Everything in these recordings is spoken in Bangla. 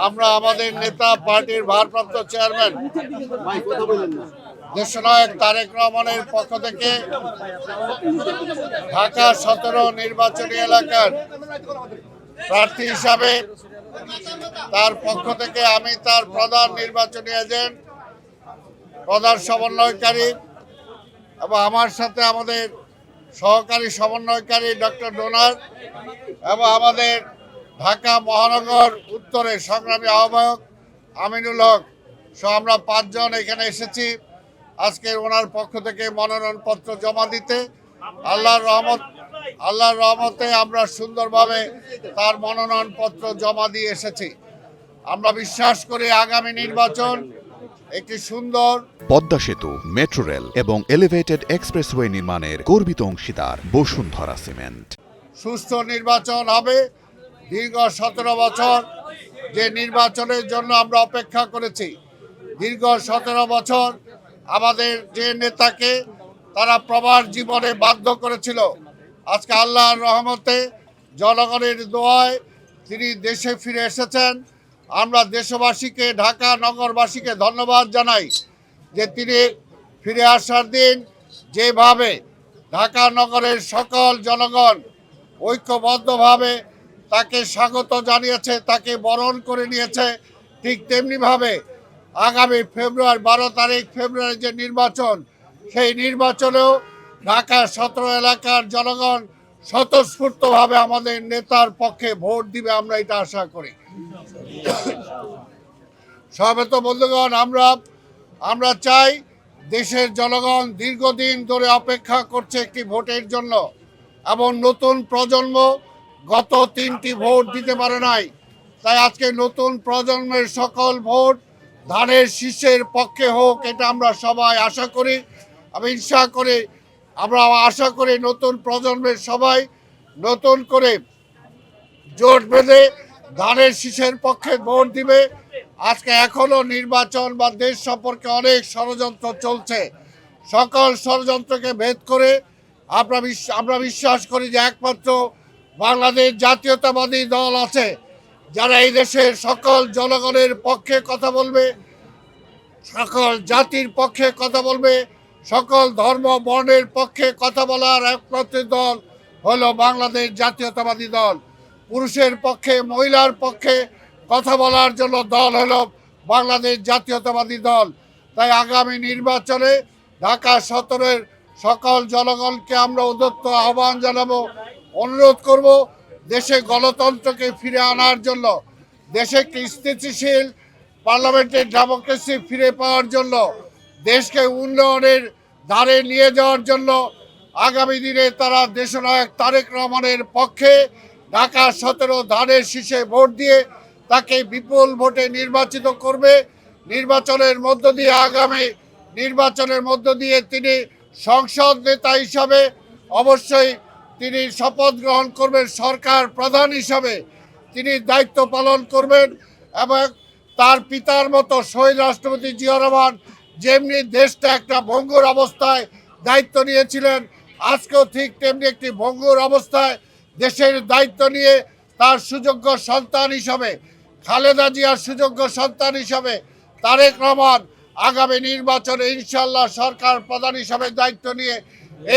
আমরা আমাদের নেতা পার্টির ভারপ্রাপ্ত চেয়ারম্যান দেশনায়ক তারেক রহমানের পক্ষ থেকে ঢাকা 17 নির্বাচনী এলাকার প্রার্থী হিসাবে তার পক্ষ থেকে আমি তার প্রধান নির্বাচনী এজেন্ট, প্রধান সমন্বয়কারী এবং আমার সাথে আমাদের সহকারী সমন্বয়কারী ডক্টর ডোনার এবং আমাদের ঢাকা মহানগর উত্তরের সংগ্রামী আহ্বায়ক আমিনুল হক সহ আমরা 5 জন এখানে এসেছি আজকের ওনার পক্ষ থেকে মনোনয়নপত্র জমা দিতে। আল্লাহর রহমতে আমরা সুন্দরভাবে তার মনোনয়নপত্র জমা দিয়ে এসেছি। আমরা বিশ্বাস করি আগামী নির্বাচন একটি সুন্দর পদ্মা সেতু, মেট্রো রেল এবং এলিভেটেড এক্সপ্রেসওয়ে নির্মাণের গর্বিত অংশীদার বসুন্ধরা সিমেন্ট। সুষ্ঠু নির্বাচন হবে। দীর্ঘ 17 বছর যে নির্বাচনের জন্য আমরা অপেক্ষা করেছি, দীর্ঘ 17 বছর আমাদের যে নেতাকে তারা প্রবাস জীবনে বাধ্য করেছিল, আজকে আল্লাহর রহমতে জনগণের দোয়ায় তিনি দেশে ফিরে এসেছেন। আমরা দেশবাসীকে, ঢাকা নগরবাসীকে ধন্যবাদ জানাই যে তিনি ফিরে আসার দিন যেভাবে ঢাকা নগরের সকল জনগণ ঐক্যবদ্ধভাবে তাকে স্বাগত জানিয়েছে, তাকে বরণ করে নিয়েছে, ঠিক তেমনিভাবে আগামী 12 তারিখ ফেব্রুয়ারি যে নির্বাচন, সেই নির্বাচনেও ঢাকা 17 এলাকার জনগণ স্বতঃস্ফূর্তভাবে আমাদের নেতার পক্ষে ভোট দিবে, আমরা এটা আশা করি। সবেত বন্ধুগণ, আমরা চাই, দেশের জনগণ দীর্ঘদিন ধরে অপেক্ষা করছে একটি ভোটের জন্য, এবং নতুন প্রজন্ম গত 3টি ভোট দিতে পারে নাই। তাই আজকে নতুন প্রজন্মের সকল ভোট ধানের শীষের পক্ষে হোক, এটা আমরা সবাই আশা করি। আমরা আশা করি নতুন প্রজন্মের সবাই নতুন করে জোট বেঁধে ধানের শীষের পক্ষে ভোট দিবে। আজকে এখনো নির্বাচন বা দেশ সম্পর্কে অনেক ষড়যন্ত্র চলছে। সকল ষড়যন্ত্রকে ভেদ করে আমরা বিশ্বাস করি যে একমাত্র বাংলাদেশ জাতীয়তাবাদী দল আছে যারা এই দেশের সকল জনগণের পক্ষে কথা বলবে, সকল জাতির পক্ষে কথা বলবে, সকল ধর্ম বর্ণের পক্ষে কথা বলার একমাত্র দল হলো বাংলাদেশ জাতীয়তাবাদী দল। পুরুষের পক্ষে, মহিলার পক্ষে কথা বলার জন্য দল হলো বাংলাদেশ জাতীয়তাবাদী দল। তাই আগামী নির্বাচনে ঢাকা 17-এর সকল জনগণকে আমরা উদ্যত আহ্বান জানাবো, অনুরোধ করব দেশে গণতন্ত্রকে ফিরে আনার জন্য, দেশে একটি স্থিতিশীল পার্লামেন্টের ডেমোক্রেসি ফিরে পাওয়ার জন্য, দেশকে উন্নয়নের ধারে নিয়ে যাওয়ার জন্য আগামী দিনে তারা দেশনায়ক তারেক রহমানের পক্ষে ঢাকা 17 ধানের শীষে ভোট দিয়ে তাকে বিপুল ভোটে নির্বাচিত করবে। আগামী নির্বাচনের মধ্য দিয়ে তিনি সংসদ নেতা হিসাবে অবশ্যই তিনি শপথ গ্রহণ করবেন, সরকার প্রধান হিসাবে তিনি দায়িত্ব পালন করবেন। এবং তার পিতার মতো শহীদ রাষ্ট্রপতি জিয়াউর রহমান যেমনি দেশটা একটা ভঙ্গুর অবস্থায় দায়িত্ব নিয়েছিলেন, আজকেও ঠিক তেমনি একটি ভঙ্গুর অবস্থায় দেশের দায়িত্ব নিয়ে তার সুযোগ্য সন্তান হিসাবে, খালেদা জিয়ার সুযোগ্য সন্তান হিসাবে তারেক রহমান আগামী নির্বাচনে ইনশাল্লাহ সরকার প্রধান হিসাবে দায়িত্ব নিয়ে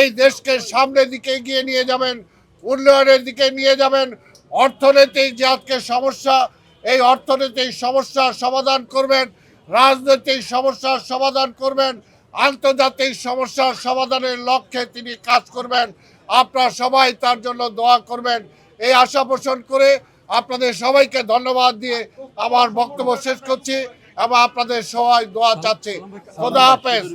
এই দেশকে সামনের দিকে এগিয়ে নিয়ে যাবেন, উন্নয়নের দিকে নিয়ে যাবেন। অর্থনৈতিক যে আজকে সমস্যা, এই অর্থনৈতিক সমস্যার সমাধান করবেন, রাজনৈতিক সমস্যার সমাধান করবেন, আন্তর্জাতিক সমস্যার সমাধানের লক্ষ্যে তিনি কাজ করবেন। আপনারা সবাই তার জন্য দোয়া করবেন, এই আশা পোষণ করে আপনাদের সবাইকে ধন্যবাদ দিয়ে আমার বক্তব্য শেষ করছি এবং আপনাদের সবাই দোয়া চাচ্ছি। খোদা হাফেজ।